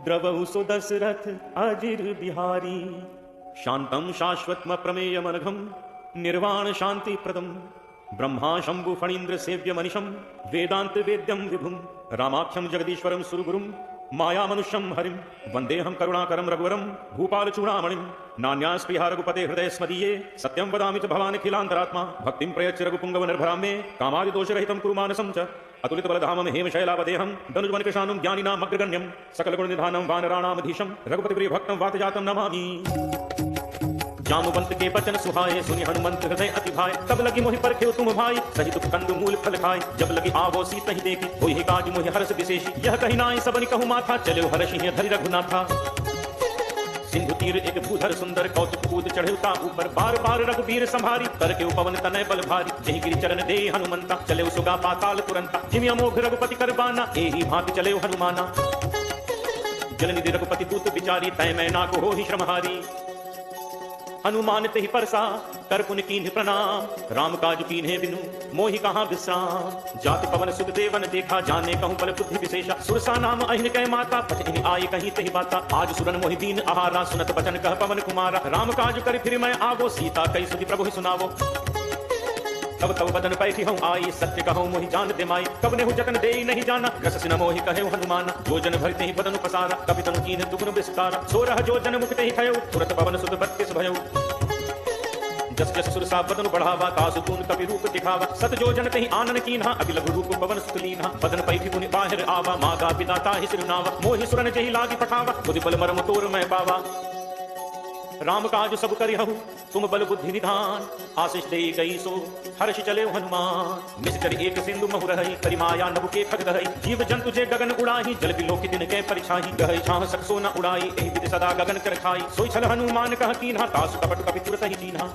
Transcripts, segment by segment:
द्रवहु सो दशरथ अजिर बिहारी। शांतम शाश्वतम प्रमेयमनघम निर्वाण शांति प्रदम ब्रह्मा शंभु फणीन्द्र सेव्य मनिशम वेदांत वेद्यम विभुम रामाख्यम जगदीश्वरम सुरगुरुम माया मनुष्यम हरिम वंदेहम करुणाकरम रघुवरम भूपाल चूड़ामणिम नान्यास्पृहा रघुपते हृदय स्मदीये सत्यम वदामि च भवान् अखिलांतरात्मा भक्तिं प्रयच्छ रघुपुंगव निर्भरां मे कामादि दोषरहितं कुरु मानसं च अतुलित बलधामं हेमशैलावदेहं धनुजवनकृशानुं ज्ञानिनामग्रगण्यं सकलगुणनिधानं वानराणामधीशं रघुपतिप्रिय भक्तं वातजातं नमामि। जामवंत के बचन सुहाए सुनि हनुमंत हृदय अति भाई तब लगी मोहि परखे तुम भाई सही दुख कंद मूल फल खाए जब लगी आवो सीत ही देखी होई काज मोहि हर्ष विशेषी यह कही नाई सबनि कहु माथा चले हर्षि धरि रघुनाथा। सिंधु तीर एक भूधर सुंदर कौतुक कूद चढ़े ऊपर बार बार रघुबीर संभारी कर के पवन तनय बल भारी जही गिरि चरण दे हनुमंता चले सुगा पाताल तुरंता जिमि अमोघ रघुपति करबाना एही भांति चले हनुमाना। जलनिधि रघुपति दूत विचारी तय मैं ना को हो ही श्रमहारी हनुमान ते ही परसा कर पुन कीन्ह प्रणाम राम काज कीन्हे बिनु मोहि कहाँ विश्राम। जात पवन सुख देवन देखा जाने कहूँ बल बुद्धि विशेषा सुरसा नाम अहिन कह माता पठिन आये कहीं ते ही बाता आज सुरन मोहि दीन आहारा सुनत बचन कह पवन कुमारा राम काज कर फिर मैं आवो सीता कई सुधि प्रभु ही सुनावो। तब तब बदन पैठी हूँ आई सत्य कहूँ मोहि जान दे माई कब ने जतन दे नहीं जाना रस सिन मोहि कहे हनुमाना जो जन भरते ही बदन पसारा कभी तनु कीन दुगुन विस्तारा सोरह जो जन मुक्त ही खयो तुरत पवन सुत बत्तीस भयो। जस जस सुरसा बदन बढ़ावा कासु तून कवि रूप दिखावा सत जो जन कहीं आनन कीन्हा अति लघु रूप पवन सुत लीन्हा बदन पैठी पुनि बाहिर आवा मागा पिता ताहि सिरनावा मोहि सुरन जही लागी पठावा बुद्धि बल मरम तोर मैं पावा। राम काज सब करिहु तुम बल बुद्धि निधान आशीष दे गई सो हर्ष चले हनुमान निश्चर एक सिंधु महु रही परिमाया नभु के खग दहई जीव जंतु जे गगन उड़ाही जल बिलोकी दिन के परिछाही गहई छाह सकसो न उड़ाई एहि विधि सदा गगन कर खाई सोई छल हनुमान कह कीन्हा तासु कपट कपि तुरत ही कीन्हा।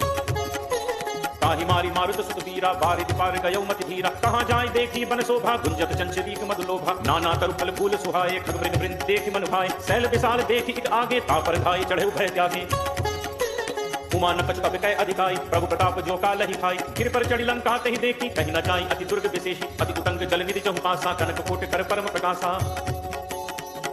ताहि मारी मारुत सुत वीरा बारिद पार गयो मति धीरा कहाँ जाय देखी बन शोभा गुंजत चंचरीक मधुलोभा नाना तरु फल फूल सुहाए खग मृग वृंद देखि मन भाए सैल विशाल देखि एक आगे तापर धाई चढ़े भय त्यागे उमा नपच कब कै अधिकाई प्रभु प्रताप जो काल ही खाई गिर पर चढ़ी लंका तही देखी कहीं न जाई अति दुर्ग विशेषी अति उतंग जल निधि जहु पासा कनक कोट कर परम प्रकाशा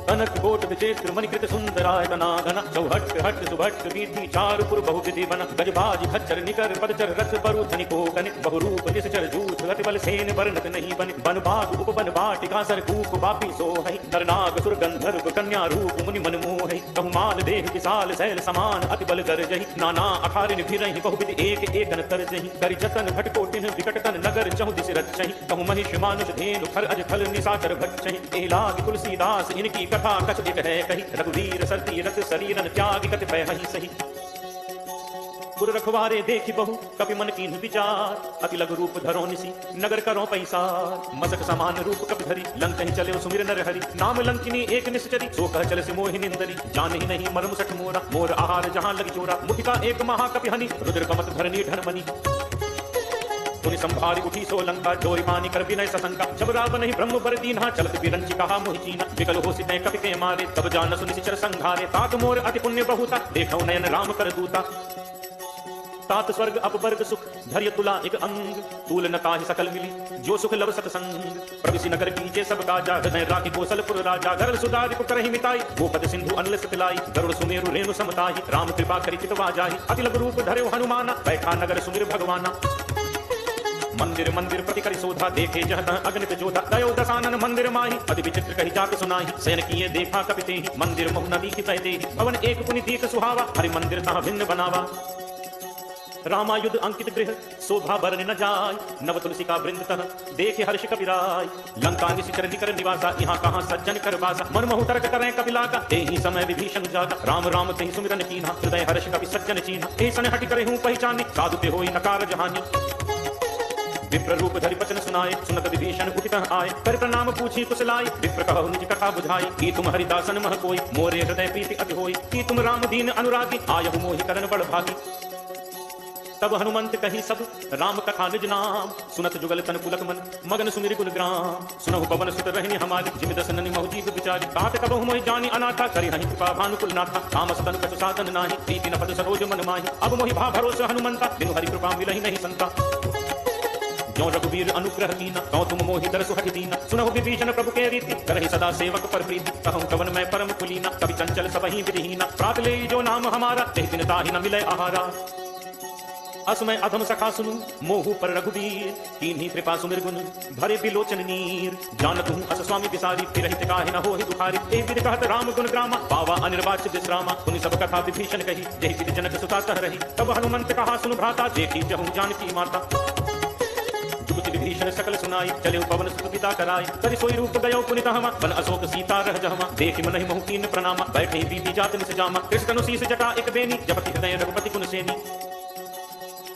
कनक कोट विचित्र मणिकृत सुंदराय तनाघन चौहट हट सुभट वीथि चारु पुर बहु विधि बन गजबाज खच्चर निकर पदचर रथ बरु धनिको गणित बहुरूप निश्चर जूथ गति बल सेन वर्णत नहीं बन बन बाग उप बन बाटिका सर कूप बापी सो है नरनाग सुर गंधर्व कन्या रूप मुनि मन मोह कहु माल देह विशाल शैल समान अति बल कर जहि नाना अखारिन भिरहि बहु विधि एक एकन कर जहि करि जतन भट कोटिन विकट तन नगर चहु दिस रचहि कहु महिष मानुष धेनु खर अज खल निशाचर भक्षहि एहि लाग तुलसीदास इनकी कथा कछ एक है कही रघुवीर सरती रथ शरीरन त्याग कति पै हहि सही पुर रखवारे देखि बहु कपि मन कीन्ह विचार अति लघु रूप धरो निसी नगर करो पैसार मसक समान रूप कपि धरी लंकहि चले सुमिर नर हरि नाम लंकिनी एक निश्चरी सो कह चले से मोहि निंदरी जान ही नहीं मरम सठ मोरा मोर आहार जहां लगी चोरा मुखिका एक महाकपि हनि रुद्र कमत धरनी ढन मनी पुनि संभारी उठी सो लंका जोरी मानी कर विनय सशंका जब रावण ही ब्रह्म बर दीन्हा चलत विरंची कहा मोहि चीना विकल हो सिते कपि के मारे तब जान सुनि सिचर संघारे तात मोर अति पुण्य बहुता देखौ नयन राम कर दूता तात स्वर्ग अपवर्ग सुख धैर्य तुला एक अंग तूल न ताहि सकल मिली जो सुख लव सतसंग प्रविशि नगर कीजे सब काजा हृदय राखी कौशलपुर राजा गरल सुधारि पुकर ही मिताई गोपद सिंधु अनल सतलाई गरुड़ सुमेरु रेणु समताहि राम कृपा करि चितवा जाहि अति लघु रूप धर्यो हनुमाना बैठा नगर सुमिर भगवाना। मंदिर मंदिर प्रति करि शोधा देखे जह तह अगणित जोधा दयो दसानन मंदिर माही अति विचित्र कहि जात सुनाही सैन किए देखा कपि तेहि मंदिर महु नदी की तह देहि भवन एक पुनि दीक सुहावा हरि मंदिर तहाँ भिन्न बनावा। रामायुध अंकित गृह शोभा बरन न जाय नव तुलसी का वृंद तह देखे हर्ष कपिराय लंका निशिचर निकर निवासा यहाँ कहाँ सज्जन कर वासा मन महु तर्क करें कपिला का तेहि समय विभीषण जागा राम राम तेहि सुमिरन कीन्हा हृदय हर्ष कपि सज्जन चीन्हा ऐसन हटि करे हूँ पहचानी साधु ते होई नकार जहानी विप्र रूप धरि वचन सुनाए सुनत विभीषण उठित आए कर प्रणाम पूछी कुशलाई विप्र कहु निज कथा बुझाई कि तुम हरिदासन मह कोई मोरे हृदय प्रीति अति होई कि तुम राम दीन अनुरागी आयहु मोहि करन बड़ भागी। तब हनुमंत कही सब राम कथा निज नाम सुनत जुगल तन पुलक मन मगन सुमिर गुण ग्राम सुनहु पवन सुत रहनी हमारी जिमि दसन महु जीव विचारी तात कबहु मोहि जानी अनाथा करि नहीं कृपा भानुकुल नाथा तामस तन कछु साधन नाही प्रीति न पद सरोज मन माही अब मोहि भा भरोस हनुमंता बिनु हरि कृपा मिलहि नहीं संता जो रघुवीर अनुग्रह कीना, कहो तुम मोहि दरसु हठि दीना। सुनहु विभीषण प्रभु के रीति, करहि सदा सेवक पर प्रीति। कहूँ कवन मैं परम कुलीना, कवि चंचल सबहि विधिहीना। प्रात ले जो नाम हमारा, तेहि दिन ताहि न मिलै आहारा। असमय अधम सखा सुनु, मोहु पर रघुवीर। कीन्ही कृपा सुमिर गुण, भरे बिलोचन नीर। जानत हूँ अस स्वामी बिसारी, फिरहित काहे न होहि दुखारी। एहि विधि कहत राम गुण ग्रामा, पावा अनिर्वाच्य विश्रामा। सुनि सब कथा विभीषण कही, जेहि विधि जनक सुता तह रही। तब हनुमंत कहा सुनु भ्राता, जेठी जहु जानकी माता। जुगति विभीषण सकल सुनाई, चले पवन सुत पिता कराई। करि सोई रूप गयो पुनि तहमा, बन अशोक सीता रह जहमा। देखि मनहि महु कीन प्रणामा, बैठे बीती जात निस जामा। कृष्ण तनु शीस जटा एक बेनी, जपति हृदय रघुपति गुण सेनी।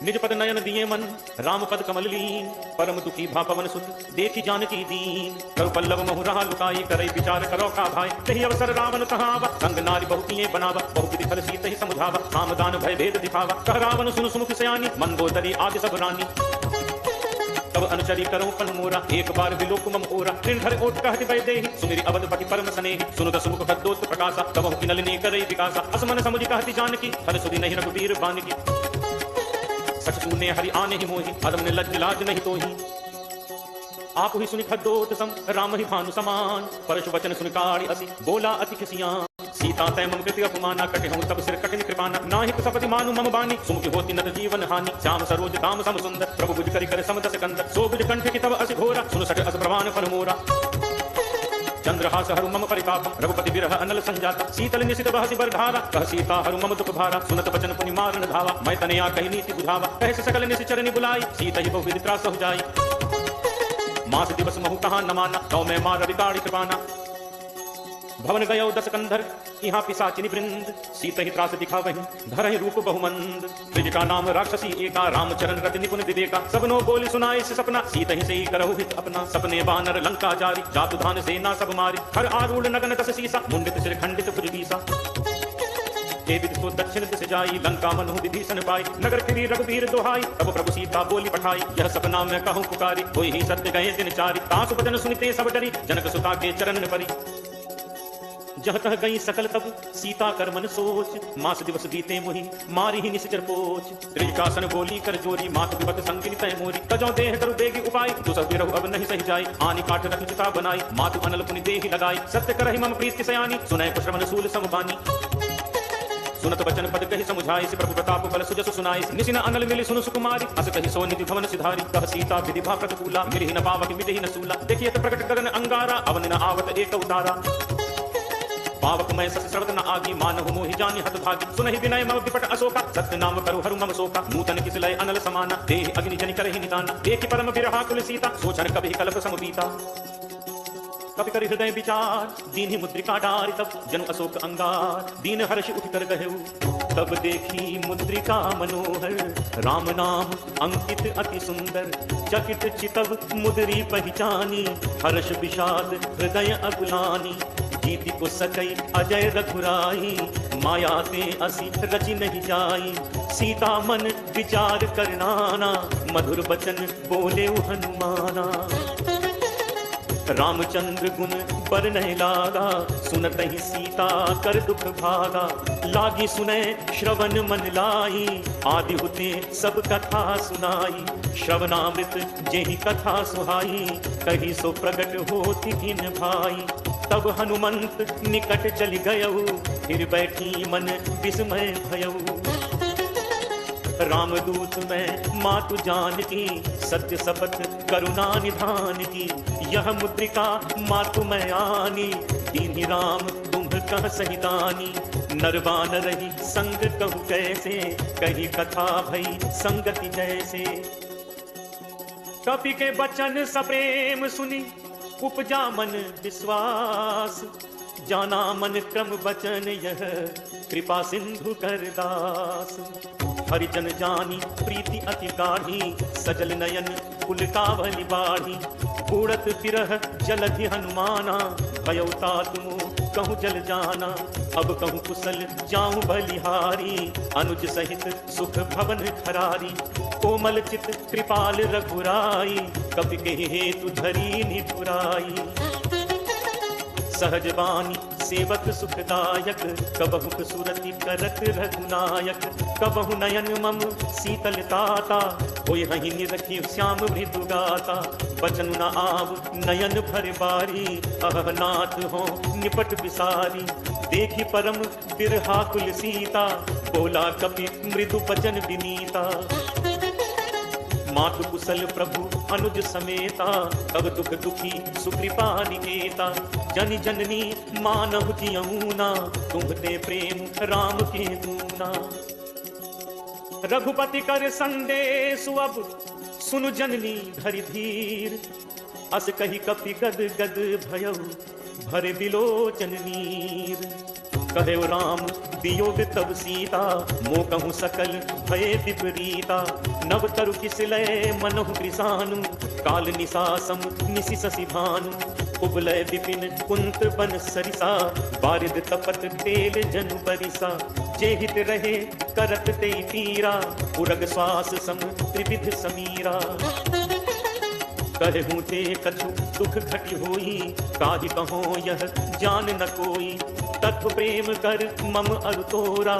निज पद नयन दिए मन, राम पद कमल लीन। परम दुखी भा पवन सुत, देखी जानकी दीन। करु पल्लव महु रहा लुकाई, करई विचार करो का भाई। तहि अवसर रावण कहाँ आवा, संग नारी बहुतिये बनावा। बहु विधि फल सीतहि समुझावा, साम दान भय भेद दिखावा। कह रावण सुनु सुमुख सयानी, मंदोदरी आदि सब रानी। तब अनुचरी करो पन मोरा, एक बार विलोक मम ओरा। तृण ओट कहति वै देहि, सुमिरि अवधपति परम स्नेहि। सुनुत सुमुख खद्दोत प्रकाशा, तबहु किनल ने करई विकासा। असमन समुझि कहति जानकी, हर सुधि नहीं रघुवीर बानकी। सच सुने हरि आने ही मोहि, अदम ने लज्ज लाज नहीं तोहि। आप ही सुनि खद्दोत सम, राम ही भानु समान। परशु वचन सुनि काढ़ि असी, बोला अति खिसियान। सीता तै मम कृति अपमाना, कटे हूँ तब सिर कठिन कृपाना। नाहि सपति मानु मम बानी, सुमुखी होती नत जीवन हानि। श्याम सरोज दाम सम सुंदर, प्रभु बुझ करि कर सम दस कंदर। सो बुझ कंठ की तब असि घोरा, सुनु सट अस प्रवान फल मोरा। चंद्रहास हरु मम परिताप, रघुपति बिरह अनल संजाता। शीतल निशित बहसि बरधारा, कह सीता हरु मम दुख भारा। सुनत वचन पुनि मारन धावा, मैं तनया कहि नीति बुझावा। कह सकल निशिचरनि बुलाई, सीता ही बहु विधि त्रास हो जाई। मास दिवस महु कहा न माना, तौ मैं मार विताड़ि कृपाना। भवन गयो दस कंधर, यहाँ पिशाचिनी वृंद। सीत ही त्रास दिखावहि, धरहि रूप बहुमंद। त्रिज का नाम राक्षसी एका, रामचरण रति निपुण विवेका। सबनो बोली सुनाई से सपना, सीत ही से करहु हित अपना। सपने बानर लंका जारी, जातु धान सेना सब मारी। हर आरूढ़ नगन दस सीसा, मुंडित सिर खंडित भुज बीसा। हे विधि सो दक्षिण दिस जाई, लंका मनहु विभीषण पाई। नगर फिरी रघुवीर दोहाई, तब प्रभु सीता बोली पठाई। यह सपना मैं कहूँ पुकारी, होई ही सत्य गए दिन चारि। तासु बचन सुनिते सब डरी, जनक सुता के चरण परी। जह तह गई सकल तब, सीता कर मन सोच। मास दिवस बीते मुहि, मारी ही निश्चर पोच। त्रिजकासन बोली कर जोरी, मात विपत संगिनी तय मोरी। तजो देह करु बेगी उपाय, दुसह बिरहु अब नहीं सही जाई। आनी काट रख चिता बनाई, मातु अनल पुनि देहि लगाई। सत्य करहि मम प्रीति सयानी, सुनय कुश्रवण सूल समबानी। सुनत वचन पद कहि समुझाई, प्रभु प्रताप बल सुजसु सुनाई। निशिन अनल मिली सुनु सुकुमारी, अस कहि सो निधि भवन सिधारी। कह सीता विधि भा प्रतिकूला, मिलिहि न पावक मिटहि न सूला। देखियत प्रकट गगन अंगारा, अवन न आवत एक उतारा। पावक मैं सस श्रवत न आगी, मानहु मोहि जानि हत भागी। सुनहि विनय मम विपट अशोका, सत्य नाम करु हरु मम शोका। नूतन किस लय अनल समाना, देहि अग्नि जनि करहि निदाना। देखि परम बिरहा कुल सीता, सोचन कभी कल्प सम बीता। कपि करि हृदय विचार, दीन्हि मुद्रिका डारि। तब जनु अशोक अंगार, दीन हर्ष उठ कर गहेउ। तब देखी मुद्रिका मनोहर, राम नाम अंकित अति सुंदर। चकित चितव मुद्री पहचानी, हर्ष विषाद हृदय अकुलानी। जीति को सकई अजय रघुराई, माया ते असी रचि नहीं जाई। सीता मन विचार करनाना, मधुर बचन बोले हनुमाना। रामचंद्र गुण पर नहीं लागा, सुनत ही सीता कर दुख भागा। लागी सुने श्रवण मन लाई, आदि होते सब कथा सुनाई। श्रवणामृत जेहि कथा सुहाई, कही सो प्रगट होति किन भाई। तब हनुमंत निकट चली गयऊ, फिर बैठी मन विस्मय भयऊ। रामदूत में मातु जान की, सत्य शपथ करुणा निधान की। यह मुद्रिका मातु में आनी, दीन्हि राम तुम्ह कह सहितानी। नरवान रही संग कहु कैसे, कही कथा भई संगति जैसे। कपि के बचन सप्रेम सुनी, उपजा मन विश्वास। जाना मन क्रम बचन यह, कृपा सिंधु कर दास। हरिजन जानी प्रीति अति गाढ़ी, सजल नयन कुल कावली बाढ़ी। उड़त फिरह जलधि हनुमाना, भयो तुम कहूँ जल जाना। अब कहूँ कुशल जाऊँ बलिहारी, अनुज सहित सुख भवन खरारी। कोमल चित कृपाल रघुराई, कपि के हेतु धरी निपुराई। सहज बानी सेवक सुखदायक, कबहु सुरति करत रघुनायक। कबहु नयन मम शीतल ताता, होय हहि निरखि श्याम मृदु गाता। बचन न आव नयन भर बारी, अह नाथ हो निपट बिसारी। देखी परम बिरहा कुल सीता, बोला कपि मृदु बचन विनीता। मातु कुशल प्रभु अनुज समेता, तब दुख दुखी सुकृपा निकेता। जन जननी मानव जियऊना, तुम्हते प्रेम राम के दूना। रघुपति कर संदेश अब, सुनु जननी धरि धीर। अस कही कपि गद गद भयउ, भरे बिलोचन नीर। कहे राम वियोग तब सीता, मोकहु सकल भय विपरीता। नव तरु किसलय मनहु कृसानु, काल निसासम निसि शशि भानु। उबलय विपिन कुंत बन सरिसा, बारिद तपत तेल जनु बरिसा। जे हित रहे करत ते तीरा, उरग श्वास सम त्रिविध समीरा। कहूँ ते कछु दुख घटि होई, काहि कहो यह जान न कोई। तत्व प्रेम कर मम अरु तोरा,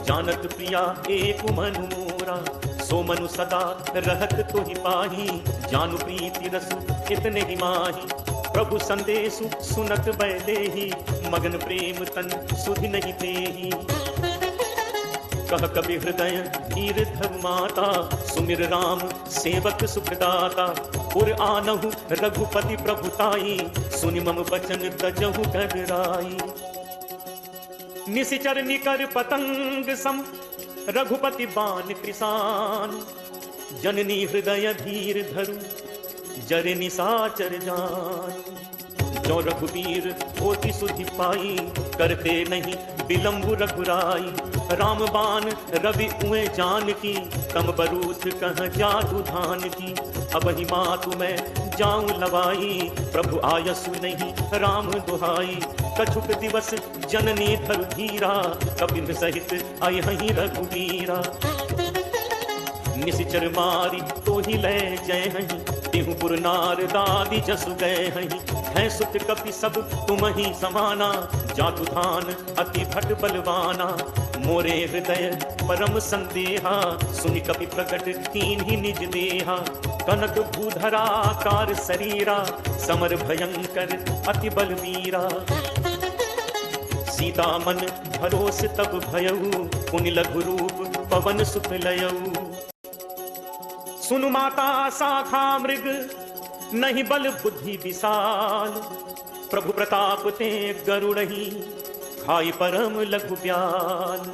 जानत प्रिया एक मनु मोरा। सो मनु सदा रहत तुहि पाही, जानु प्रीति रस इतने ही माही। प्रभु संदेशु सुनत बैदेही, मगन प्रेम तन सुधि नहीं तेही। कह कबि हृदय धीर धर माता, सुमिर राम सेवक सुखदाता। उर आनहु रघुपति प्रभुताई, सुनि मम बचन तजहु गहराई। निशिचर निकर पतंग सम, रघुपति बान कृसान। जननी हृदय धीर धरु, जरे निशाचर जान। जो रघुवीर होती सुधि पाई, करते नहीं विलंबु रघुराई। राम बाण रवि उए जान की, तम बरूथ कह जादू धान की। अब ही मातु मैं जाऊं लवाई, प्रभु आयसु नहीं राम दुहाई। कछुक दिवस जननी धरु धीरा, कपिल सहित आई हहीं रघुवीरा। निशिचर मारी तो ही ले जय हहीं, तिहुपुर नार दादी जसु गए हहीं। है सुत कपि सब तुम ही समाना, जातु धान अति भट बलवाना। मोरे हृदय परम संदेहा, सुनि कपि प्रकट कीन ही निज देहा। कनक भूधरा कार शरीरा, समर भयंकर अति बलवीरा। सीता मन भरोस तब भयऊ, पुनि लघु रूप पवन सुत लयऊ। सुनु माता शाखा मृग, नहीं बल बुद्धि विशाल। प्रभु प्रताप ते गरुड़ही, खाई परम लघु ब्याल।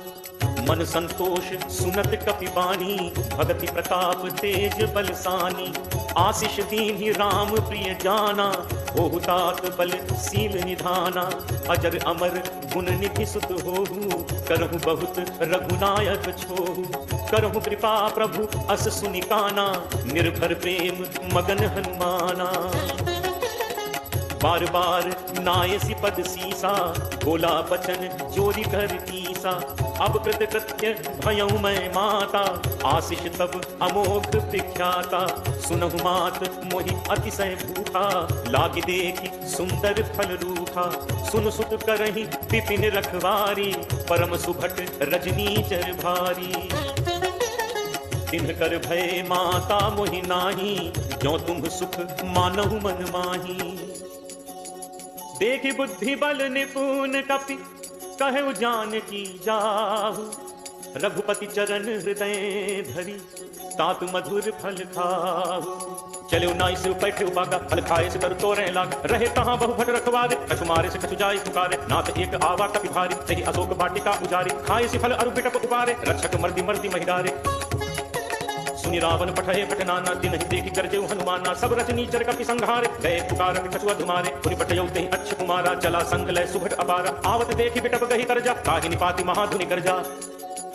मन संतोष सुनत कपिबानी, भगति प्रताप तेज बलसानी। आशीष दीन्हि राम प्रिय जाना, होहु तात बल सील निधाना। अजर अमर गुण निधि सुत होहु, करहु बहुत रघुनायक छोहु। करहु कृपा प्रभु अस सुनिकाना, निर्भर प्रेम मगन हनुमाना। बार बार नायसी पद सीसा, बोला बचन जोरी कर तीसा। अब कृत कृत्य भयऊ मैं माता, आशीष तब अमोघ प्रख्याता। सुनहु मात मोहि अतिशय भूखा, लागी देखी सुंदर फल रूखा। सुन सुत करहि विपिन रखवारी, परम सुभट रजनीचर भारी। तिन्ह कर भय माता मोहि नाही, जो तुम सुख मानहु मन माही। देखी बुद्धि बल निपुण कपि, कहु जानकी जाहु। रघुपति चरण हृदय धरी, तात मधुर फल खाहु। चले नाई से बैठे बागा, फल खाए से कर तोरे लाग। रहे तहाँ बहु भट रखवारे, कछु मारे से कछु जाय पुकारे। नाथ एक आवा कपि भारी, सही अशोक वाटिका उजारी। खाए से फल अरु बिटप उपारे, रक्षक मर्दी मर्दी महिदारे। सुनि रावण पठये पठनाना, दिन ही देखी करजेउ हनुमाना। सब रचनी चर कपि संघारे, गए पुकारत कछु अधुमारे। पुनि पठयौ तेहि अच्छ कुमारा, चला संग लय सुभट अपारा। आवत देखी बिटप गही करजा, काहि निपाति महाधुनि गर्जा।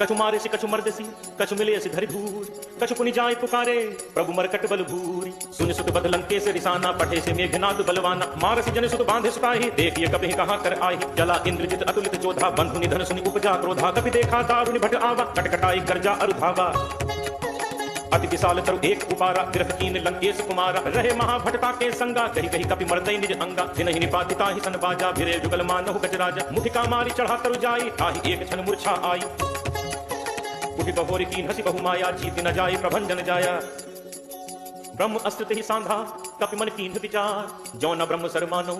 कछु मारे से कछु मर्दसी, कछु मिले से धरि धूर। कछु पुनि जाय पुकारे, प्रभु मरकट बल भूरी। सुनि सुत बद लंके से रिसाना, पठे से मेघनाद बलवाना। मारसी जन सुत बांधे सुताही, देखिए कपि कहाँ कर आही। चला इंद्रजित अतुलित जोधा, बंधु निधन सुनि उपजा क्रोधा। कपि देखा दारुनि भट आवा, कटकटाई गर्जा अरु धावा। अति विशाल तरु एक उपारा विरथ कीन लंकेश कुमारा रहे महाभटका के संगा कही कही कपि मरतई निज अंगा दिन ही निपातिता ही सन बाजा भिरे जुगल मानहु गजराजा मुखिका मारी चढ़ा तरु जाई ताहि एक क्षण मूर्छा आई उठि बहोरी कीन हसी बहु माया जीति न जाय प्रभंजन जाया ब्रह्म अस्त्र ही सांधा कपि मन कीन विचार जो न ब्रह्म सर मानो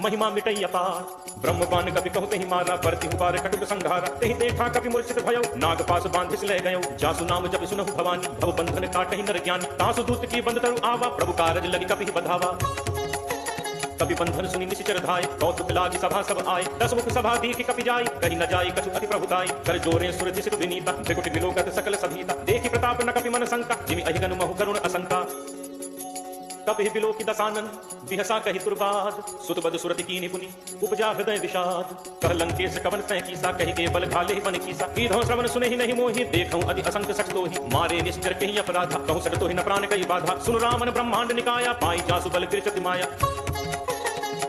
महिमा मिटई अपार ब्रह्म बान कपि कहु तहि मारा परति हुबार कटुक संघारा तहि देखा कपि मूर्छित भयो नाग पास बांधिस ले गयो जासु नाम जपि सुनहु भवानी भव बंधन काटहि नर ज्ञानी तासु दूत की बंद तरु आवा प्रभु कारज लगी कपि बधावा कपि बंधन सुनि निशिचर धाय कौतुक लागी सभा सब आए दस मुख सभा दीख कपि जाय कहीं न जाय कछु अति प्रभुताई कर जोरे सुर जिसु विनीता त्रिकुट विलोकत सकल सभीता देखि प्रताप न कपि मन शंका जिमि अहिगनु महु करुण असंका कपि बिलोकि दसानन बिहसा कहि तुरबाद सुतबद सुरति कीनि पुनि उपजा हृदय विषाद कह लंकेश कवन तह कीसा कहि के बल घाले मन कीसा कीधो श्रवण सुनहि नहीं मोहि देखौ अति असंख सच तोहि मारे निश्चर कहि अपराधा कहु सट तोहि न प्राण कहि बाधा सुन रामन ब्रह्मांड निकाया पाई जासु बल कृचति माया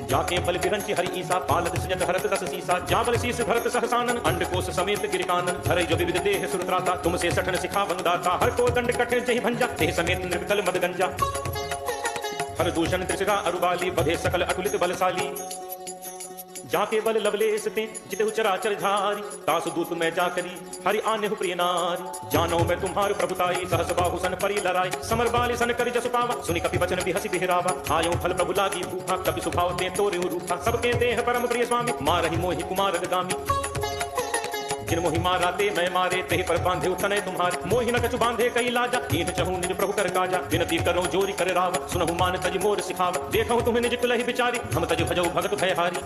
जाके बल बिरंचि हरि ईसा पालत सजत हरत दस सीसा जाबल शीस भरत सहसानन अंडकोश समेत गिरिकानन धरे जो विविध देह सुरत्राता तुमसे सठन सिखा वंदाता हर को दंड कठिन जहि भंजा तेह समेत निर्विकल मद गंजा हर दूषण त्रिशिरा अरुबाली बधे सकल अतुलित बलशाली जाके बल लवलेस ते जिते चराचर झारी तासु दूत मैं जाकरी हरि आने प्रिय नारी जानो मैं तुम्हार प्रभुताई सहस बाहु सन परी लराई समर बाली सन करि जसु पावा सुनि कपि वचन बिहसी बिहरावा आयो फल प्रभु लागी भूखा कपि सुभाव ते तोरे रूठा सबके देह परम प्रिय स्वामी मारहि मोहि कुमार गामी जिन मोहि मारा ते मैं मारे तेहि पर बांधे उठने तुम्हारे मोहि न कछु बांधे कई लाजा कीन चहु निज प्रभु कर काजा विनती करो जोरी कर राव सुनहु मान तज मोर सिखाव देखहु तुम्हें निज कुलहि बिचारी हम तज भजौ भगत भयहारी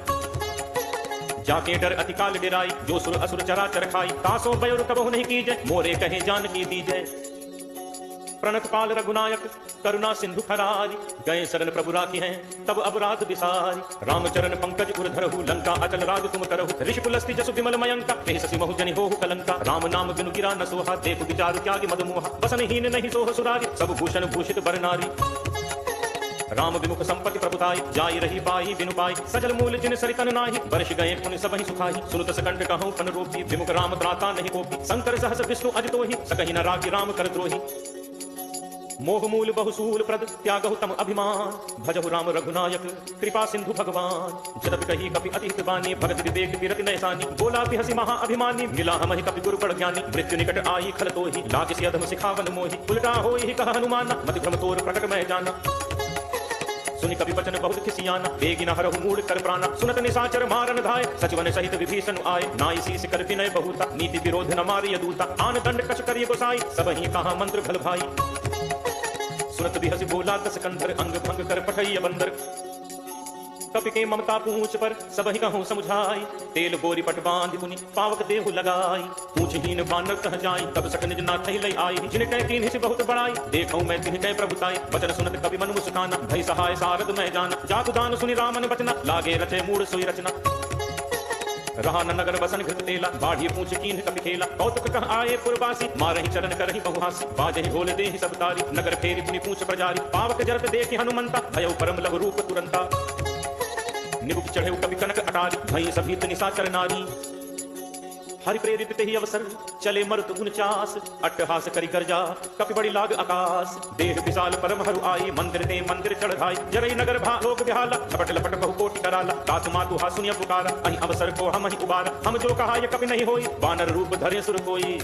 जाके डर अति काल डिराई जो सुर असुर चराचर खाई तासो बयोर कबहु नहीं कीजय मोरे कहे जान की दीजय प्रणत पाल रघुनायक करुणा सिंधु खरारी गए शरण प्रभु राखी हैं तब अपराध विसारी रामचरण पंकज उरधरहु लंका अचल राज तुम करहु ऋषि पुलस्ति जसु विमल मयंका तेहि ससि महु जनि होहु कलंका राम नाम बिनु गिरा न सोहा देखु विचार त्यागी मद मोहा बसन हीन नहीं सोह सुरारी सब भूषण भूषित बर नारी राम विमुख संपत्ति प्रभुताई जाई रही पाई बिनु पाई सजल मूल जिन सरितन नाही वर्ष गए पुनि सबहि सुखाई सुनुत सकंठ कहूं फन रोपी विमुख राम त्राता नहीं कोपी शंकर सहस विष्णु अजितोहि सकहि न राखी राम कर द्रोही मोह मूल बहुसूल प्रद त्यागहु तम अभिमान भजहु राम रघुनायक कृपा सिंधु भगवान जदपि कही कपि अति हित बानी भगत विवेक विरति नैसानी बोला बिहसी महा अभिमानी मिला हमहि कपि गुरु बड़ ज्ञानी मृत्यु निकट आई खल तोहि लाग सि अधम सिखावन मोहि उल्टा होई कह हनुमाना मति भ्रम तोर प्रकट मैं जाना सुनि कपि वचन बहुत खिसियाना बेगी न हरहु मूढ़ कर प्राणा सुनत निशाचर मारन धाय सचिवन सहित विभीषण आए नाई शीस कर विनय बहुता नीति विरोध न मारिय दूता आन दंड कछ करिय गोसाई सब ही कहा मंत्र भल भाई सुनत बिहसी बोला दस कंधर अंग भंग कर पठैय बंदर कपि के ममता पूछ पर सबहि कहूं समुझाई तेल बोरी पट बांधि पुनि पावक देहु लगाई पूछहीन बानर कह जाई तब सक निज नाथ लई आई जिन कह कीन हिस बहुत बड़ाई देखौ मैं तिन कह प्रभुताई वचन सुनत कपि मन मुस्काना भई सहाय सारद मैं जाना जातु दान सुनि रामन बचना लागे रचे मूढ़ सोई रचना रहा न नगर बसन घृत तेला बाढ़ी पूछ कीन कपि खेला कौतुक कह आए पुरवासी मारहि चरण करहि बहुहासी बाजहि बोल देहि सब तारी नगर फेरी पुनि पूछ प्रजारी पावक जरत देखि हनुमंता भयो परम लघु रूप तुरंता निबुक चढ़े कवि कनक अटारी भई सभीत निशाचर नारी हरि प्रेरित तेहि अवसर चले मरुत 49 अट्टहास करि गर्जा कपि बड़ी लाग आकाश देह विशाल परम हरु आई मंदिर ते मंदिर चढ़ धाई जरई नगर भा लोक बिहाला झपट लपट बहु कोटि कराला तातु मातु हासुनिय पुकारा अहि अवसर को हम ही उबारा हम जो कहा ये कपि नहीं होई बानर रूप धरे सुर कोई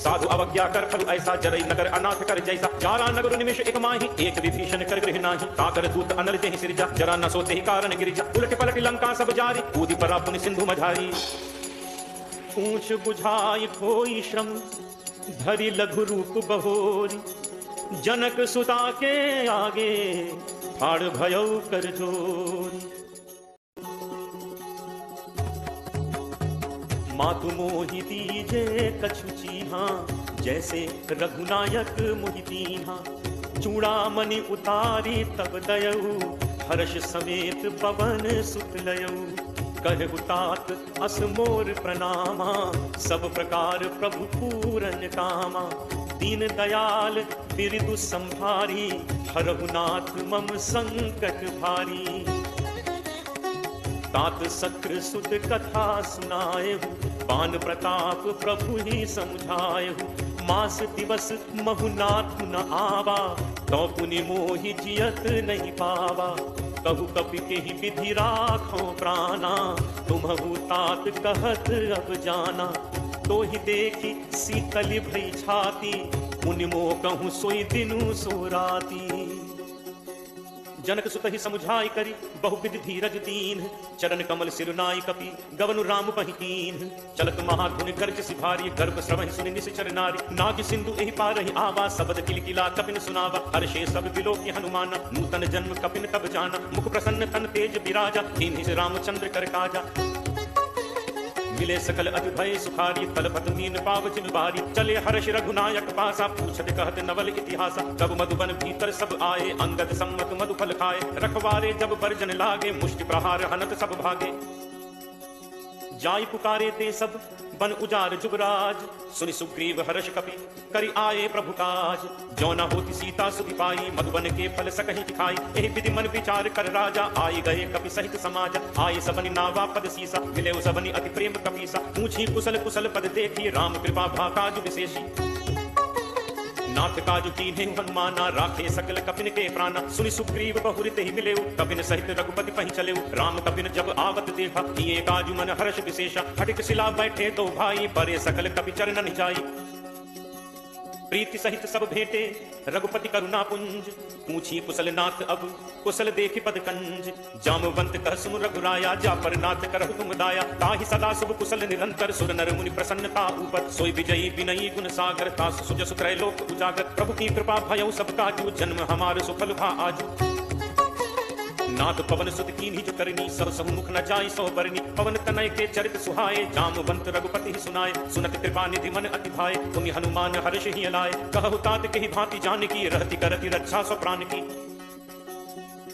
साधु अवज्ञा कर फल ऐसा जरई नगर अनाथ कर जैसा जारा नगर निमिष एक माही एक विभीषण कर गृह नाही काकर दूत अनल देहि सिरजा जरा न सोते ही कारण गिरिजा उलट पलट लंका सब जारी कूदी परा पुनि सिंधु मझारी पूछ बुझाई कोई श्रम धरि लघु रूप बहोरी जनक सुता के आगे फाड़ भयो कर जोरी मातु मोहि दीजे कछु चीहा जैसे रघुनायक मोहि दीन्हा चूड़ामणि उतारी तब दयऊ हर्ष समेत पवन सुत लयऊ कहु तात अस मोर प्रणामा सब प्रकार प्रभु पूरन कामा दीन दयाल बिरदु संभारी हरहु नाथ मम संकट भारी तात सक्र सुत कथा सुनाएहु पान प्रताप प्रभु ही समझाएहु मास दिवस महुनाथ न आवा, तो पुनि मोहि जियत नहीं पावा। कहु कपि के ही विधि राखो प्राणा, तुम्हु तात कहत अब जाना। तो ही देखी शीतल भई छाती, मुनि मोह कहूँ सोई दिनु सो राती। जनक सुत ही समुझाई करी बहुविध धीरज दीन, चरण कमल सिरुनाई कपि गवनु राम पहिकीन। चलत महाधुन गर्ज सिभारी, गर्भ श्रवहि सुनि निश्चर नारी। नाग सिंधु एहि पारहि आवा, सबद किलकिला कपिन सुनावा। हर्षे सब बिलोकि हनुमाना, नूतन जन्म कपिन तब जाना। मुख प्रसन्न तन तेज विराजा, दीनहि रामचंद्र कर काजा। मिले सकल अति भय सुखारी, तलपत मीन पाव जिन बारी। चले हर्ष रघुनायक पासा, पूछत कहत नवल इतिहासा। तब मधुबन भीतर सब आए, अंगद सम्मत मधुफल खाए। रखवारे जब बरजन लागे, मुष्टि प्रहार हनत सब भागे। जाई पुकारे ते सब बन उजार जुगराज, सुनि सुग्रीव हर्ष कपि करि आए प्रभु काज। जो न होती सीता सुधि पाई, मधुबन के फल सकहि दिखाई। एहि विधि मन विचार कर राजा, आई गए कपि सहित समाज। आए सबनि नावा पद सीसा, मिले सबनि अति प्रेम कपीसा। पूछी कुशल कुशल पद देखी, राम कृपा भा काज विशेषी। नाथ काजु कीन्हे हनुमाना, राखे सकल कपिन के प्राणा। सुनि सुग्रीव बहुरित ही मिलेउ, कपिन सहित रघुपति पहि चलेउ। राम कपिन जब आवत देखा, किए काजु मन हर्ष विशेषा। हटिक शिला बैठे दो भाई, परे सकल कपि चरणन जाई। प्रीति सहित सब भेंटे रघुपति करुणा पुंज, पूछी कुशल नाथ अब कुशल देखि पद कंज। जामवंत कह सुन रघुराया, जा पर नाथ करहु तुम दाया। ताहि सदा शुभ कुशल निरंतर, सुर नर मुनि प्रसन्नता ऊपर। सोई विजयी विनयी गुण सागर, तास सुजस त्रैलोक उजागर। प्रभु की कृपा भयउ सब काजू, जन्म हमार सुफल भा आजू। नाथ पवन सुत कीन्ही जो करनी, सब सम्मुख न जाई सो बरनी। पवन तनय के चरित सुहाए, जामवंत रघुपति ही सुनाए। सुनत कृपा निधि मन अति भाए, पुनि हनुमान हर्ष ही लाए। कहु तात के ही भांति जानकी, रहति करति रक्षा सो प्राण की।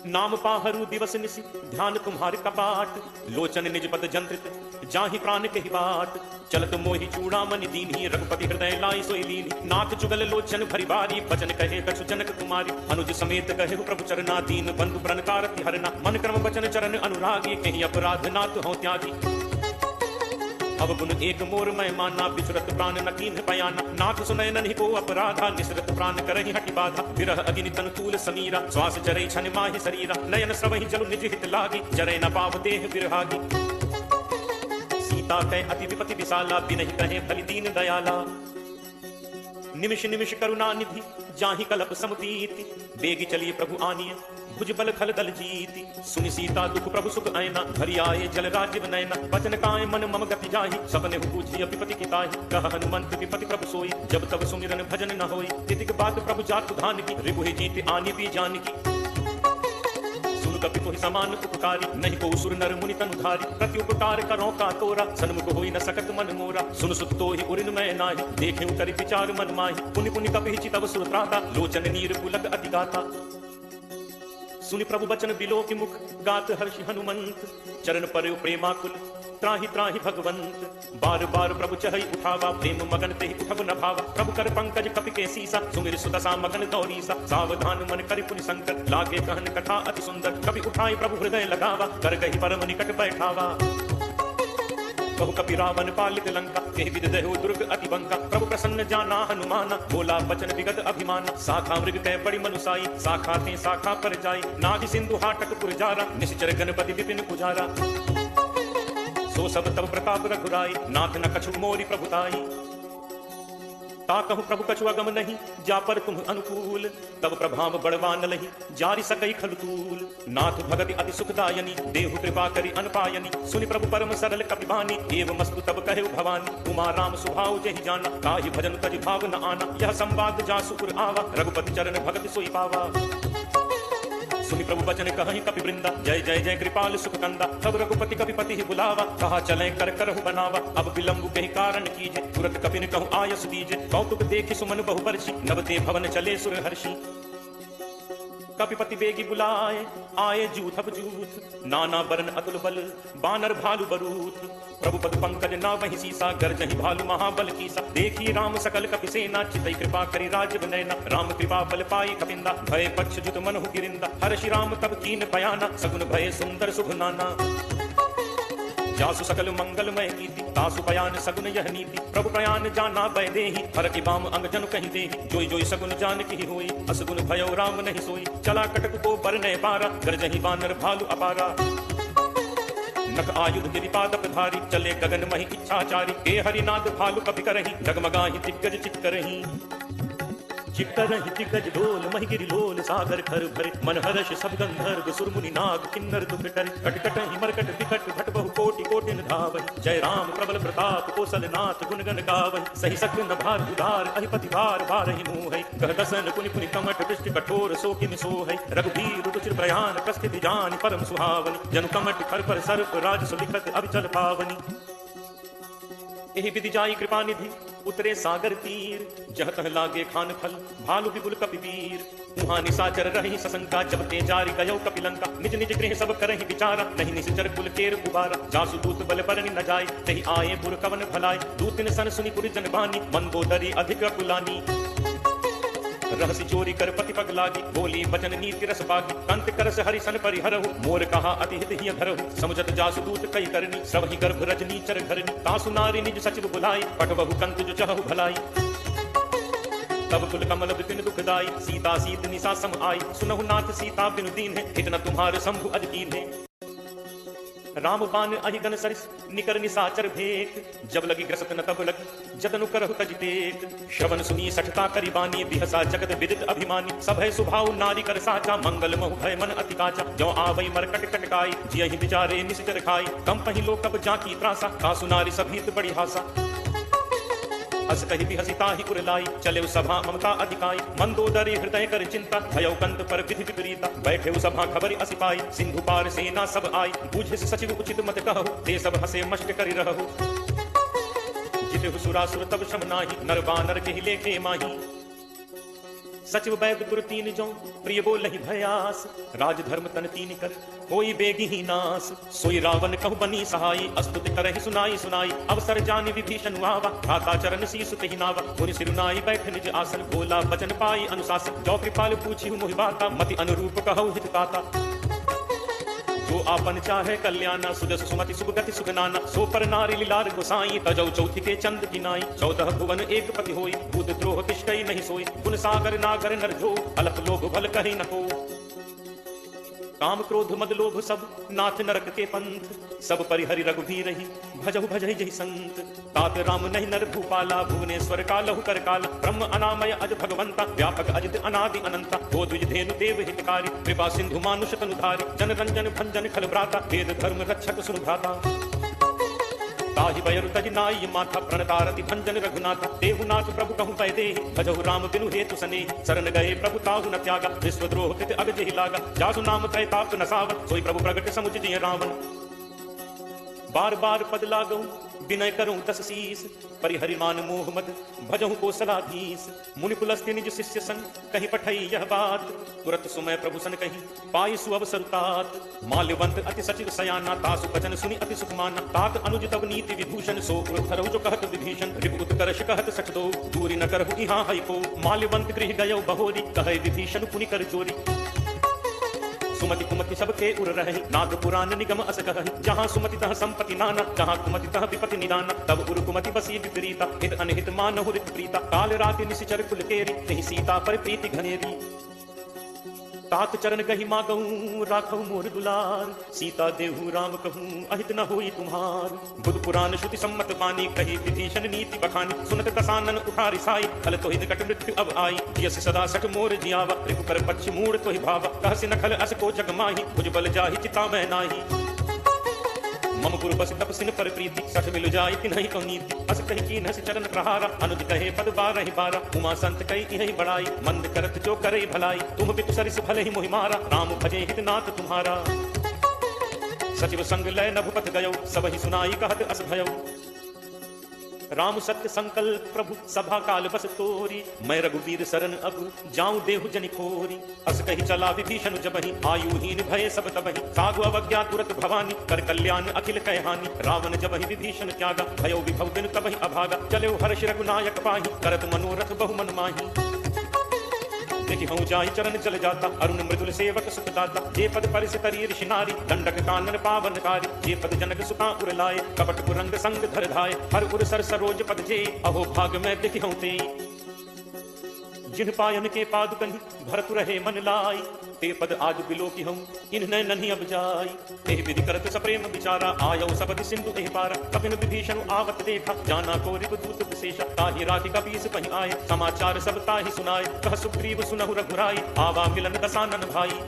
नाम पाहरु दिवस निसि, ध्यान तुम्हारे कपाट। लोचन निज पद जंत्रित, जाहि प्राण के ही बाट। चलत मोहि चूड़ामणि दीन्ही, रघुपति हृदय लाई सोई लीनी। नाथ जुगल लोचन भरि बारी, बचन कहे कछु जनक कुमारी। अनुज समेत कहे प्रभु चरना, दीन बंधु प्रण कारति हरना। मन क्रम वचन चरण अनुरागी, कहीं अपराध नाथ हो त्यागी। अब गुण एक मोर मैं माना, बिचरत प्राण न कीन्ह बयाना। नाथ सुनय नन्हि को अपराधा, निसरत प्राण करहि हटि बाधा। विरह अग्नि तन तूल समीरा, श्वास जरै छन माहि शरीरा। नयन स्रवहि जलु निज हित लागी, जरै न पाव देह विरहागी। सीता कह अति विपति विशाला, बिनहि कहे भली दीन दयाला। निमिष निमिष करुणा निधि, जाहि कलप समुतीति। बेगी चलिए प्रभु आनिए, भुज बल खल दल जीति। सुनि सीता दुख प्रभु सुख ऐना, भरी आए जल राज्य नैना। बचन काय मन मम गति जाहि, सबने पूछी विपति की ताहि। कह हनुमंत विपति प्रभु सोई, जब तब सुमिरन भजन न होई। तितिक बात प्रभु जातु धान की, रिपुहि जीति आनि भी जान की। सुन कपि कोहि समान उपकारी, नहीं को सुर नर मुनि तनुधारी। प्रति उपकार करो का तोरा, सन्मुख होई न सकत मन मोरा। सुन सुत तो ही उरिन मैं नाही, देखेउ करि विचार मन माहि। पुनि पुनि कपि चितव सुर त्राता, लोचन नीर पुलक अति गाता। सुनि प्रभु बचन बिलो की मुख, गात हर्षि हनुमंत। चरण पर्यो प्रेमाकुल, त्राहि त्राहि भगवंत। बार बार प्रभु चहई उठावा, प्रेम मगन तेहि उठब न भावा। प्रभु कर पंकज कपि के सीसा, सुमिर सुदशा मगन दौरीसा। सावधान मन करि पुनि संकट, लागे कहन कथा अति सुंदर। कपि उठाई प्रभु हृदय लगावा, कर कहि परम निकट बैठावा। कहु कपि रावण पालित लंका, केहि विधि दहो दुर्ग अति बंका। प्रभु प्रसन्न जाना हनुमाना, बोला बचन विगत अभिमाना। शाखा मृग कह बड़ी मनुसाई, शाखा ते शाखा पर जाई। नाग सिंधु हाटक पुरजारा, निश्चर गणपति विपिन पुजारा। सो सब तब प्रताप रघुराई, नाथ न कछु मोरी प्रभुताई। ता कहु प्रभु कछु अगम नहीं, जा पर तुम अनुकूल। तब प्रभाव बड़वान लही, जारि सकई खलतूल। नाथ भगति अति सुखदायनी, देहु कृपा करि अनपायनी। सुनि प्रभु परम सरल कपिबानी, एव मस्तु तब कहे भवानी। उमा राम सुभाव जहि जाना, काहि भजन तज भाव न आना। यह संवाद जासु उर आवा, रघुपति चरण भगति सोई पावा। सुनि प्रभु बचन कहि कपि वृंदा, जय जय जय कृपाल सुख कंदा। तब रघुपति कपिपति ही बुलावा, कहा चलें कर करहु बनावा। अब विलंबु कहि कारण कीजे, तुरत कपिन कहु आयस दीजे। कौतुक देखि सुमन बहु बरसी, नवते भवन चले सुर हर्षि। कपिपति बेगी बुलाए, आए जूथ अब जूथ। नाना बरन अतुल बल, बानर भालु बरूथ। प्रभु पद पंकज ना वही सीसा, गरजहि भालु महाबल कीसा। देखी राम सकल कपि सेना, चितई कृपा करि राजव नैना। राम कृपा बल पाई कपिंदा, भय पक्ष जुत मनहु गिरिंदा। हर्षि राम तब कीन बयाना, सगुन भय सुंदर शुभ नाना। जासु सकल मंगलमय कीर्ति तासु पयान सगुन यह नीति प्रभु प्रयान जाना बैदेही हर की बाम अंग जन कहीं देही जोई जोई सगुन जान की होई असगुन भयो राम नहीं सोई चला कटक को बर नय पारा गरजही बानर भालू अपारा नख आयुध गिरिपादप धारी चले गगन मही इच्छाचारी के हरिनाद भालु कपि करही डगमगाही दिग्गज चित करही चित्तरहि दिग्गज ढोल महि गिरि लोल सागर खर भरे मन हर्ष सब गंधर्व सुरमुनि नाग किन्नर दुख टरे कटकटहि मरकट विकट भट बहु कोटि कोटिन धावहि जय राम प्रबल प्रताप कौशल नाथ गुण गण गावहि सही सकल न भार उदार अधिपति भार बारहि मोहि कह दसन पुनि पुनि कमठ दृष्टि कठोर सो किम सोहै रघुबीर रुचिर प्रयाण कस्थिति जानि परम सुहावनि जनु कमठ खर पर सर्प राज सुलिखत अविचल पावनि एहि विधि जाई कृपा निधि उतरे सागर तीर जह तह लागे खान फल भालु विपुल कपिवीर उहाँ निशाचर रही सशंका जब ते जारी गयो कपिलंका निज निज गृह सब करहि विचारा नहीं निश्चर कुल केर उबारा जासु दूत बल परनि न जाय तहि आए पुर कवन भलाय दूतिन सन सुनि पुर जन बानी मंदोदरी अधिक कुलानी रहसी चोरी कर पति पग लागी बोली बचन नीति रस पागी कंत करस हरिसन परिहरहु मोर कहा अति हित हिय धरहु समुझत जासु दूत कई करनी सबहि गर्भ रजनी चर घरनी तासु नारी निज सचिव बुलाई पटवहु कंत जो चहु भलाई तब कुल कमल बिपिन दुखदाई सीता सीत निसा सम आई सुनहु नाथ सीता बिनु दीन है इतना तुम्हारे शंभु अधकीन है राम बान अहिगन सरिस निकर निसाचर भेक जब लगी ग्रसत न तब लगी जतनु करहु तज टेक श्रवण सुनी सठता करी बानी बिहसा जगत विदित अभिमानी सभय सुभाव नारी कर साचा मंगल महु भय मन अति काचा जो आवई मरकट कटकाई जियहि विचारे निश्चर खाई कम पहि लोक कब जाकी त्रासा कासु नारी सभीत बड़ी हासा अस कहि बिहसिता ही कुरलाई चले सभा ममता अधिकाई मंदोदरी हृदय कर चिंता भयो कंत पर विधि विपरीता बैठे सभा खबर असिपाई सिंधु पार सेना सब आई बूझे सचिव उचित मत कहु ते सब हसे मष्ट करि रहु जिते सुरासुर तब श्रम नाही नर बानर के लेखे माही सचिव बैद गुरु तीन जो प्रिय बोल नहीं भयास राज धर्म तन तीन कर कोई बेगी ही नास सोई रावण कहु बनी सहाई अस्तुति करहि सुनाई सुनाई अवसर जानि विभीषण आवा भ्राता चरण शीस तेहि नावा मुनि सिरुनाई बैठ निज आसन बोला बचन पाई अनुशासन जो कृपाल पूछी मोहि बाता मति अनुरूप कहु हित ताता जो आपन चाहे कल्याणा सुजस सुमति सुगति सुखनाना सो पर नारी लीलार गोसाई तजौ चौथी के चंद किनाई 14 भुवन एक पति होई बुध द्रोह तिष्ठई नहीं सोई गुण सागर नागर नर जो अलप लोभ भल कहि न को काम क्रोध मद लोभ सब नाथ नरक के पंथ सब परिहरि रघुबीर ही भजहु भजहि जहि संत तात राम नहीं नर भूपाला भुवनेश्वर का लहु कर काला ब्रह्म अनामय अज भगवंता व्यापक अजित अनादि अनंता दो द्विज धेनु देव हितकारी कृपा सिंधु मानुष तनुधारी जन रंजन भंजन खल भ्राता वेद धर्म रक्षक सुनु भ्राता ताहि बयरु तज नाई माथा प्रणतारति भंजन रघुनाथ देहुनाथ प्रभु कहु पै देहि भजहु राम बिनु हेतु सने शरण गए प्रभु ताहु न त्यागा विश्वद्रोह कृत अग जेहि लागा जासु नाम तय ताप न सावन सोई प्रभु प्रगट समुझ जिय रावण बार बार पद लागऊ विनय करूं दस शीस परिहरि मान मोह मद भजहु कोसलाधीश मुनि पुलस्त्य निज शिष्य सन कहि पठई यह बात तुरत सुमय प्रभु सन कहि पाई सुअवसर तात माल्यवंत अति सचिव सयाना तासु वचन सुनि अति सुख माना तात अनुज तब नीति विभूषण सो धरहु जो कहत विभीषण रिपु उत्कर्ष कहत सठ दो दूरी न करहु इहाँ हई को माल्यवंत गृह गयो बहोरी कहे विभीषण पुनि कर जोरी सुमति कुमति सबके उर रहे नाग पुराण निगम अस कहहि जहाँ सुमति तह संपत्ति नाना जहाँ कुमति तह विपति निदाना तब उर कुमति बसी विपरीता हित अनहित मानहु रित प्रीता काल राति निशिचर कुल केरी तहि सीता पर प्रीति घनेरी तात चरण गहि मागऊं राखऊ मोर दुलार सीता देहु राम कहूं अहित न होई तुम्हार बुध पुराण श्रुति सम्मत बानी कही विभीषण नीति बखानी सुनत दसानन उठारी साई खल तो हित कट मृत्यु अब आई जियस सदा सठ मोर जियावा रिपु कर पक्ष मूड़ तो ही भावा कहसि न खल अस को जग माही भुज बल जाहि चिता मैं नाही मम गुरु बस तप सिन पर प्रीति सठ मिल जाय तिन्हि को नीति अस कहि कीन से चरण प्रहारा अनुज कहे पद बारहि बारा उमा संत कहि इहि बड़ाई मंद करत जो करे भलाई तुम बितु सरिस भले ही मोहि मारा राम भजे हित नाथ तुम्हारा सचिव संग लय नभुपथ गयो सब ही सुनाई कहत अस भयो राम सत्य संकल्प प्रभु सभा काल बस तोरी मैं रघुवीर शरण अब जाऊं देहु जनि खोरी अस कहि चला विभीषण जबहि आयुहीन भय सब तबहि सागु अवज्ञा तुरत भवानी कर कल्याण अखिल कहहानि रावण जबहि विभीषण त्यागा भयो विभव बिनु तबहि अभागा चलो हर्ष रघुनायक पाहि करत मनोरथ बहु मन माही देखि हूँ जाई चरण जल जाता, अरुण मृदुल सेवक सुखदाता। जे पद परिस तरी ऋषि नारी, दंडक कानन पावनकारी। जे पद जनक सुता उर लाए, कपट कुरंग संग धर धाय। हर उर सर सरोज पद जे, अहो भाग मैं देखि हूँ ते। जिन पायन के पादुकनि भरतु रहे मन लाई, ते पद आज बिलो की हूँ इन्हें नहीं अब जाई। ते विधि करत सप्रेम विचारा, आयो सबद सिंधु एहि पारा। कपिन विभीषण आवत देखा, जाना को रिपुदूत विशेषा। ताहि राखि कपीस पहि आए, समाचार सब ताहि सुनाए। कह सुग्रीव सुनहु रघुराई, आवा मिलन दसानन भाई।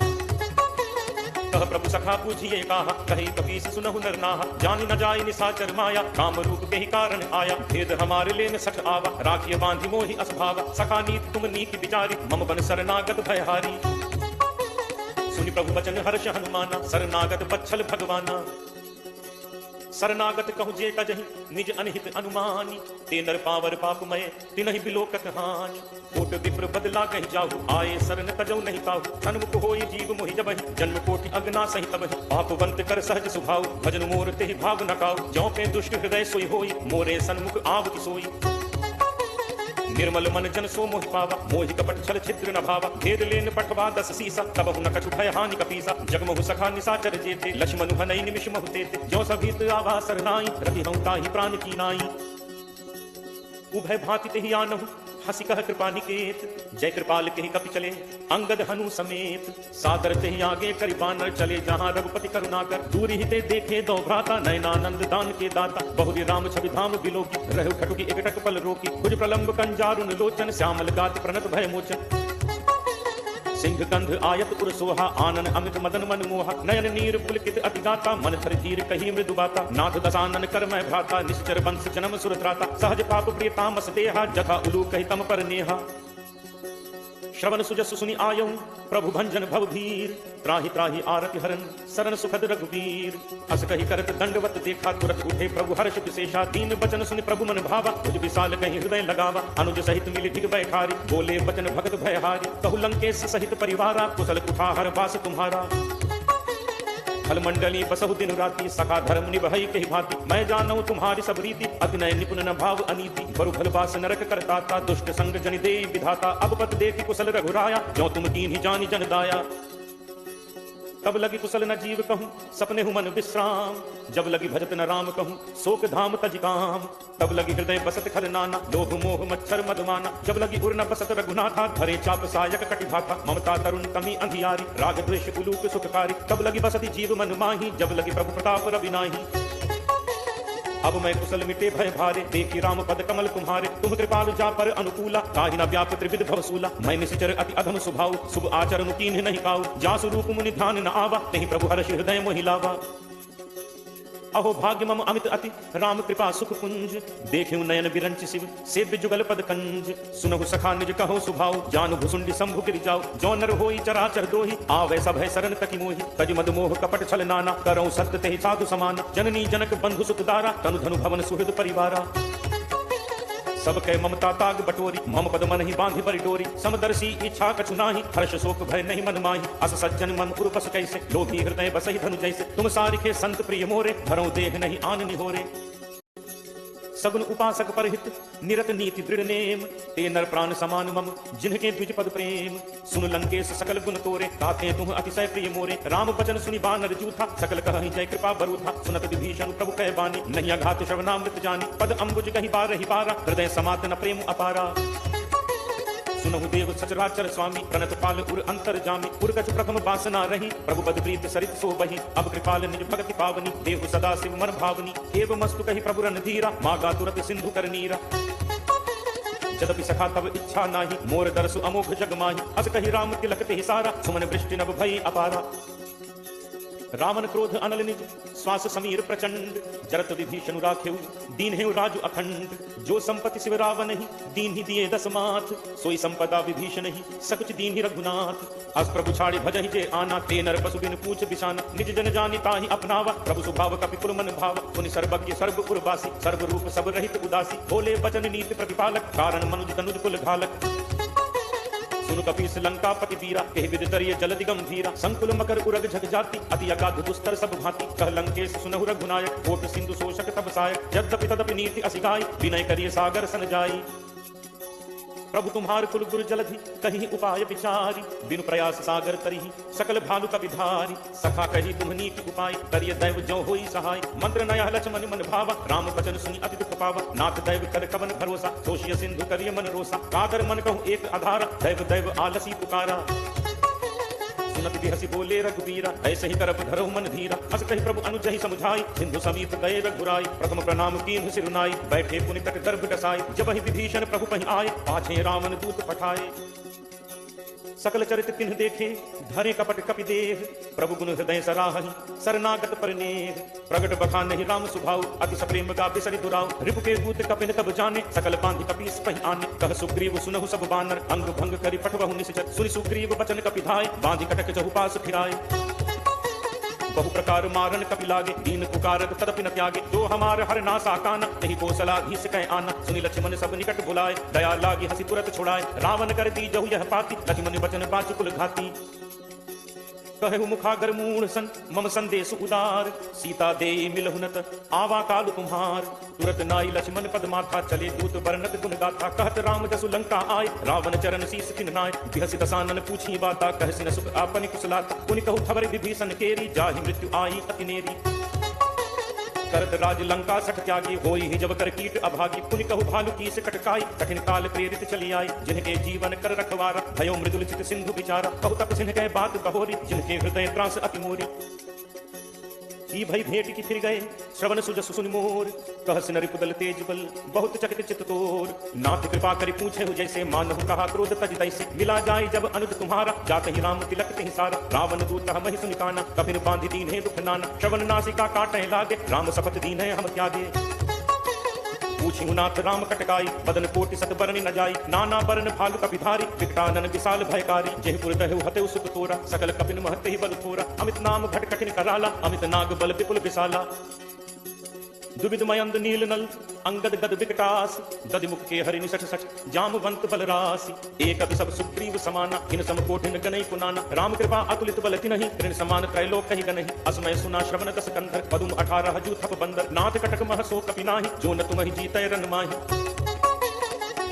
कह प्रभु सखा पूछिए कहा, कही कपीस सुनहु नर नाहा। जानि न जाय निशाचर माया, काम रूप के ही कारण आया। भेद हमारे लेन सठ आवा, राखिय बांधि मोहि असभावा। सखा नीत तुम नीक विचारी, मम बन शरणागत भयहारी। सुनि प्रभु वचन हर्ष हनुमाना, शरणागत बच्छल भगवाना। शरणागत कहूँ जे कजहि, निज अनहित अनुमानी। ते नर पावर पापमय, तिनहि बिलोकत हानि। कोट विप्र बदला कहि जाहु, आए शरण तजौ नहीं पाहु। सन्मुख होई जीव मोहि जबहि, जन्म कोटि अगना सहि तबहि। पापवंत कर सहज सुभाव, भजन मोर तेहि भाव न काऊ। ज्यों पे दुष्ट हृदय सोई होई, मोरे सन्मुख आवति सोई। निर्मल मन जन सो मोहि पावा, मोहि कपट छल छिद्र न भावा। भेद लेन पठवा दस सीसा, तबहु न कछु भय हानि कपीसा। जगमहु सखा निशाचर जेते, लक्ष्मणु हनई निमिष महु तेते। ज्यों सभीत आवा सरनाई, रति हूँ ताहि प्राण की नाई। उभय भांति तेहि आनहु, हंसी कह कृपा निकेत। जय कृपाल केहि कपि चले, अंगद हनु समेत। सादर तेहि आगे करि बानर चले, जहाँ रघुपति करुणाकर। दूरि हिते देखे दो भ्राता, नयनानंद दान के दाता। बहुरी राम छवि धाम बिलोकी, रहु खटुकी एकटक पल रोकी। भुज प्रलंब कंजारुन लोचन, श्यामल गाति प्रणत भय मोचन। सिंह कंध आयत उर सोहा, आनन अमित मदन मन मोहा। नयन नीर पुलकित अति गाता, मन थर धीर कही मृदु बाता। नाथ दसानन कर मैं भ्राता, निश्चर वंश जन्म सुर त्राता। सहज पाप प्रिय तामस देहा, जथा उलू कहि तम पर नेहा। श्रवण सुजस सुनि आयऊ, प्रभु भंजन भव भीर। त्राहि त्राहि आरति हरन, सरन सुखद रघुवीर। अस कहि करत दंडवत देखा, तुरत उठे प्रभु हर्ष विशेषा। दीन बचन सुनि प्रभु मन भावा, तुझ विशाल कहीं हृदय लगावा। अनुज सहित मिलि ढिग बैठारी, बोले बचन भगत भयहारी। कहु लंकेश सहित परिवारा, कुशल कुठार वास तुम्हारा। खल मंडली बसहु दिन राति, सखा धर्म निभई कहि भांति। मैं जानऊ तुम्हारी सब रीति, अतिनय निपुण न भाव अनीति। बरु भल बास नरक करताता, दुष्ट संग जनि देई विधाता। अब पत देखि कुशल रघुराया, ज्यों तुम कीन्हि जानि जन दाया। तब लगी कुशल न जीव कहूँ, सपने हूँ मन विश्राम। जब लगी भजत न राम कहूँ, शोक धाम तज काम। तब लगी हृदय बसत खल नाना, लोभ मोह मच्छर मधुमाना। जब लगी उर न बसत रघुनाथा, धरे चाप सायक कटिभाता। ममता तरुण तमी अंधियारी, राग द्वेष उलूक सुखकारी। तब लगी बसती जीव मन माही, जब लगी प्रभु प्रताप रवि नाहि। अब मैं कुशल मिटे भय भारे, देखी राम पद कमल तुम्हारे। तुम कृपालु जा पर अनुकूला, ताहि न व्याप त्रिविध भवसूला। मैं निश्चर अति अधम स्वभाव, शुभ आचरण कीन्ह नहीं काऊ। जासु रूप मुनि ध्यान न आवा, तेहि प्रभु हर्ष हृदय मोहि लावा। अहो भाग्य मम अमित अति, राम कृपा सुख पुंज। देखियो नयन बिरंच शिव, सेव्य जुगल पद कंज। सुनहु सखा निज कहो सुभाव, जानु भुसुंडी शंभु गिरि जाओ। जो नर होई चराचर दोहि, आवै सब है शरण तकि मोहि। तज मद मोह कपट छल नाना, करौ सत्य तेहि साधु समाना। जननी जनक बंधु सुख दारा, तनु धनु भवन सुहृद परिवारा। सब कै ममता ताग बटोरी, मम पद मन ही बांधि बरि डोरी। समदर्शी इच्छा कछु नाही, हर्ष शोक भय नहीं मन माही। अस सज्जन मन उर बस कैसे, लोभी हृदय बसहि धनु जैसे। तुम सारिखे संत प्रिय मोरे, धरौ देह नहीं आन निहोरे। सगुन उपासक परहित, निरत नीति दृढ़ नेम। ते नर प्राण समान मम, जिनके द्विज पद प्रेम। सुन लंकेश सकल गुण तोरे, ताते तुम अतिशय प्रिय मोरे। राम बचन सुनि बानर जूथा, सकल कहहि जय कृपा बरूथा। सुनत विभीषण प्रभु कह बानी, नहीं अघात श्रवणामृत जानी। पद अम्बुज कहि बारहि पारा, हृदय समात न प्रेम अपारा। सुनहु देव सचराचर स्वामी, प्रणत पाल उर अंतर जामी। उर कछु प्रथम वासना रही, प्रभु पद प्रीत सरित सो बही। अब कृपाल निज भगति पावनी, देहु सदा शिव मन भावनी। एव मस्तु कहि प्रभु रणधीरा, मागा तुरत सिंधु कर नीरा। जदपि सखा तब इच्छा नाही, मोर दरसु अमोघ जग माही। अस कहि राम तिलक तेहि सारा, सुमन वृष्टि नभ भई अपारा। रावण क्रोध अनल निज, श्वास समीर प्रचंड। जरत विभीषण राखेउ, दीन हेउ राजु अखंड। जो संपत्ति शिव रावण ही, दीन ही दिए दस माथ। सोई संपदा विभीषण ही, सकुच दीन ही रघुनाथ। अस प्रभु छाड़े भजहि जे आना, ते नर पशु बिन पूछ बिसाना। निज जन जानि ताहि अपनावा, प्रभु स्वभाव कपि कुल मन भावा। पुनि सर्वज्ञ सर्व उर्वासी, सर्व रूप सब रहित उदासी। बोले वचन नीति प्रतिपालक, कारण मनुज तनुज कुल घालक। सुनु कपीस लंकापति वीरा, एहि विधि तरिय जलधि गंभीरा। संकुल मकर उरग झग जाति, अति अगाध दुस्तर सब भांति। कह लंकेश सुनहु रघुनायक, कोट सिंधु शोषक तब सायक। यद्यपि तदपि नीति असिगाई, विनय करिय सागर सन जाई। प्रभु तुम्हार कुल गुरु जलधि कहीं उपाय विचारी, बिनु प्रयास सागर तरिहि सकल भालु कपिधारी। सखा कही तुम नीति उपाय, करिय दैव जो होई सहाय। मंत्र नया लक्ष्मण मन भावा, राम बचन सुनि अति दुख पावा। नाथ दैव कर कवन भरोसा, सोशिय सिंधु करिय मन रोसा। कादर मन कहूँ एक आधारा, दैव दैव आलसी पुकारा। सुनत बिहसी बोले रघुबीरा, ऐसे ही करब धरहु मन धीरा। अस कही प्रभु अनुजहि समुझाई, सिंधु समीप गए रघुराई। प्रथम प्रणाम कीन्हु सिरुनाई, बैठे पुनि तट गर्भ डसाई। जब ही विभीषण प्रभु पहि आए, पाछे रावण दूत पठाए। सकल चरित तिन्ह देखे, धरे कपट कपि देह। प्रभु गुण हृदय सराहहि, शरणागत परनेह। प्रगट बखानहि राम सुभाऊ, अति सप्रेम गा बिसरि दुराऊ। रिपु के दूत कपिन तब जाने, सकल बांधि कपीस पहि आने। कह सुग्रीव सुनहु सब बानर, अंग भंग करि पठवहु निश्चर। सुनि सुग्रीव बचन कपि धाय, बांधि कटक जहु पास फिराए। बहु प्रकार मारन कपि लागे, दीन पुकारत तदपि न त्यागे। जो हमार हर नासा काना, तहि कौशलाधीश कह आना। सुनि लक्ष्मण सब निकट बुलाए, दया लागी हंसी तुरत छुड़ाए। रावण कर दी जहु यह पाती, लक्ष्मण बचन बाचु कुल घाती। कहु मुखागर मूढ़ सन, मम संदेश उदार। सीता दे मिलहु नत, आवा काल तुम्हार। तुरत नाई लक्ष्मण पद माथा, चले दूत बरनत गुण गाथा। कहत राम जसु लंका आए, रावण चरण शीस खिन्नाए। बिहसि दसानन पूछी बाता, कहसि न सुख आपनि कुशलाता। पुनि कहु खबर विभीषण केरी, जाहि मृत्यु आई अति नेरी। करत राज लंका सठ त्यागी, होई ही जब कर कीट अभागी। पुनि कहु भालु की से कटकाई, कठिन काल प्रेरित चली आई। जिनके जीवन कर रखवारा, भयो मृदुल चित सिंधु विचारा। कहु तप सिन्ह कह बात बहोरी, जिनके हृदय त्रास अति मोरी। की भई भेंट की फिर गए, श्रवण सुजस सुनि मोर। कहसि नरि पुदल तेज बल, बहुत चकित चित तोर। नाथ कृपा करि पूछे हो जैसे, मानहु कहा क्रोध तज तैसे। मिला जाय जब अनुज तुम्हारा, जात ही राम तिलक तिहि सारा। रावण दूत कहा महि सुनि काना, कपिन बांधि दीन्हे दुख नाना। श्रवण नासिका काटै लागे, राम शपथ दीन्हे हम त्यागे। पूछी नाथ राम कटकाई, बदन कोटि सत बरनि न जाई। नाना बरन भालु कपिधारी, विकटानन विशाल भयकारी। जेहपुर दहु हतेउ सुख तोरा, सकल कपिन महते ही बल थोरा। अमित नाम घट कठिन कराला, अमित नाग बल विपुल विशाला। दुविध मयंद नील नल, अंगद गद विकटास। दधि मुख के हरि निसठ सठ, जामवंत बलरासी। एक अति सब सुग्रीव समाना, इन सम कोटिन गनई पुनाना। राम कृपा अतुलित बल तिन्हि, तृण समान त्रैलोक कहि गनहि। असमय सुना श्रवण दस कंधर, पदुम 18 जू थप बंदर। नाथ कटक मह सो कपि नाहि, जो न तुमहि जीतै रन माहि।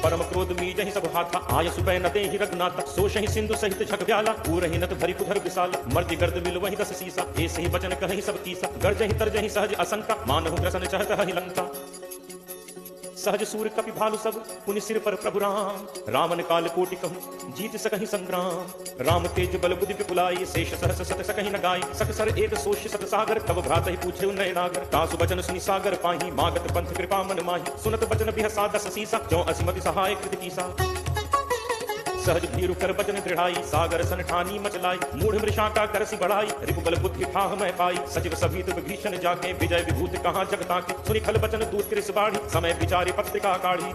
परम क्रोध मीजहि सब हाथा, आय सुबह न देहि रघुनाथा। सोषहि सिंधु सहित झग ब्याला, पूरहि नत भरि कुधर विशाला। मर्ति गर्द मिल वहि दस सीसा, ऐसे ही बचन कहि सब कीसा। गरजहि तरजहि सहज असंका, मानहु ग्रसन चहत हहि लंका। सहज सूर कपि भालु सब, पुनि सिर पर प्रभु राम। रावण काल कोटि कहूँ, जीत सकहि संग्राम। राम तेज बल बुद्धि विपुलाई, शेष सहस सत सकहि न गाई। सकसर एक सोष्य सत सागर, तब भ्रातहि पूछे नय नागर। तासु बचन सुनि सागर पाही, मागत पंथ कृपा मन माही। सुनत बचन बिहसा दस सीसा, जो असिमति सहाय कृत कीसा। सहज भीरु कर बचन दृढ़ाई, सागर सन ठानी मचलाई। मूढ़ मृषा का करसी बढ़ाई, रिपुबल बुद्धि ठाह मैं पाई। सचिव सभी विभीषण जाके, विजय विभूति कहाँ जगता के। सुनि खल बचन दूत कृस बाढ़ी, समय विचारी पत्रिका काढ़ी।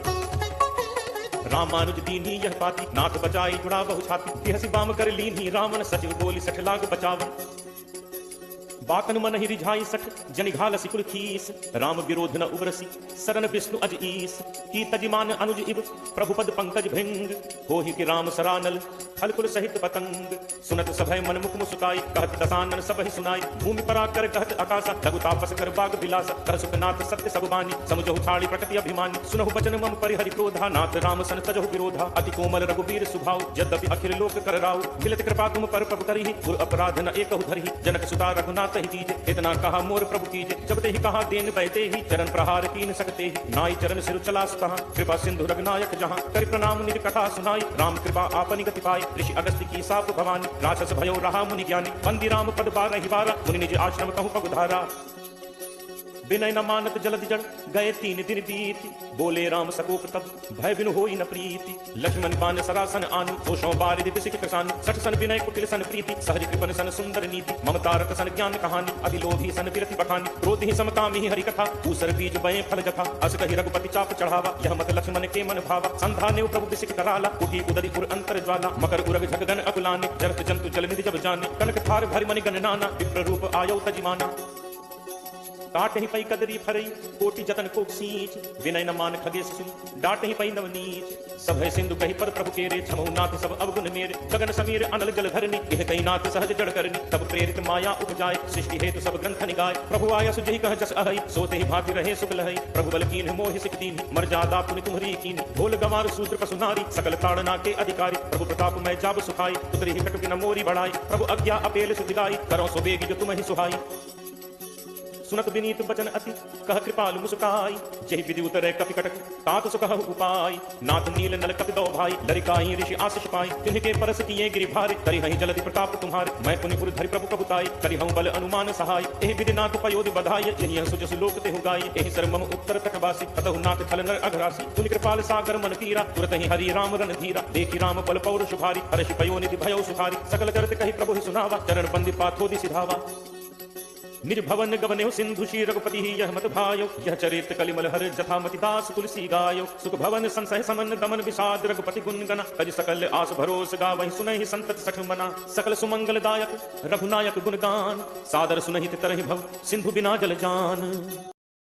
रामानुज दीन्ही यह पाती, नाथ बचाई जुड़ा बहु छाती। बिहसी बाम कर लीन्ही रावण, सचिव बोली सठ लाग बचावन। बाकन मन ही रिझाई सठ, जनिघाल सिकुल खीस। राम विरोध न उबरसी, सरन विष्णु अज ईस। की तजिमान अनुज इब, प्रभु पद पंकज भृंग। होहि कि राम सरानल, खलकुल सहित पतंग। सुनत सभय मन मुख मुस्काई, कहत दसानन सबहि सुनाई। भूमि परा कर कहत आकाशा, लघु तापस कर बाग बिलासा। कर सुखनाथ सत्य सब बानी, समुझहु छाड़ी प्रकृति अभिमानी। सुनहु बचन मम परिहरि क्रोधा, नाथ राम सन तजहु विरोधा। अति कोमल रघुबीर सुभाऊ, यद्यपि अखिल लोक कर राऊ। मिलत कृपा तुम पर प्रभु करिहि, गुर अपराध न एकहु धरिहि। जनक सुता रघुनाथ ही कीजे, इतना कहा मोर प्रभु कीजे। जब ते ही कहा देन बैठे ही, चरण प्रहार कीन सकते ही। नाई चरण सिर चला सुतहा, कृपा सिंधु रघुनायक जहाँ। करि प्रणाम निज कथा सुनाई, राम कृपा आपनि गति पाई। ऋषि अगस्त्य की साप भवानी, राक्षस भयो रहा मुनि ज्ञानी। बंदी राम पद बारहि बारा, मुनि निज आश्रम कहूँ पगुधारा। विनय न मानत जलद जड़, गए 3 दिन बीती। बोले राम सकोप तब, भय बिनु होई न प्रीति। लक्ष्मण बान सरासन आनी, दोषों बारिधि बिसिक कृसानी। सठ सन विनय कुटिल सन प्रीति, सहज कृपन सन सुंदर नीति। ममता रत सन ज्ञान कहानी, अति लोभी सन विरति बखानी। क्रोध ही समकामी ही हरि कथा, ऊसर बीज बये फल जथा। अस कहि रघुपति चाप चढ़ावा, यह मत लक्ष्मण के मन भावा। संधा ने प्रभु बिसिक कराला, उठी उदरि उर अंतर ज्वाला। मकर उरग झगगन अकुलाने, जरत जंतु जल निधि जब जाने। कनक थार भरि मनि गण नाना, विप्र रूप आयो तजिमाना। काट ही पई कदरी फरई कोटि जतन को सींच विनय न मान खगेश सुन डांट ही पई नवनीच सब है सिंधु कही पर प्रभु केरे छमऊ नाथ सब अवगुण मेरे गगन समीर अनल जल धरनी यह कही नाथ सहज जड़ करनी तब प्रेरित माया उपजाए सृष्टि हेतु सब ग्रंथ निगाय प्रभु आया सुजहि कह जस अहई सोते ही भांति रहे सुख लहई प्रभु बल कीन मोहि सिख दीन मर्यादा पुनि तुम्हरी कीन भोल गंवार सूत्र पसुनारी सकल ताड़ना के अधिकारी प्रभु प्रताप मैं जाब सुखाई उतरी ही कटु न मोरी बढ़ाई प्रभु आज्ञा अपेल सुधिलाई करो सो बेगी जो तुम ही सुहाई सुनत विनीत बचन अति कह कृपालु मुस्काई जहि विधि उतरे कपि कटक तात सुख उपाय नाथ नील नल कपि दो भाई लरिकाई ऋषि आशीष पाई तिनके परस किए गिरि भारे करि हहि जलधि प्रताप तुम्हारे मैं पुनि धरि प्रभु कबुताई करि हूँ बल अनुमान सहाय एहि विधि नाथ पयोधि बधाई यही सुजस लोक तेहु गाई एहि सर मम उत्तर तटवासी अतहु नाथ खल नर अघरासी तुनि कृपाल सागर मन तीरा तुरत ही हरि राम रन धीरा देखि राम बल पौर शुभारी हर्षि पयोनिधि भयो सुखारी सकल जगत कहि प्रभु ही सुनावा चरण बंदी पाथोदि सिधावा निज भवन गवने सिंधु श्री रघुपति यह मत भायो यह चरित कलिमल हर जथामति दास तुलसी गायो सुख भवन संसह समन दमन विषाद रघुपति गुण गना कज सकल आस भरोस गावहि सुनहि संतत सठ मना सकल सुमंगल दायक रघुनायक गुणगान सादर सुनहि तरहि भव सिंधु बिना जल जान।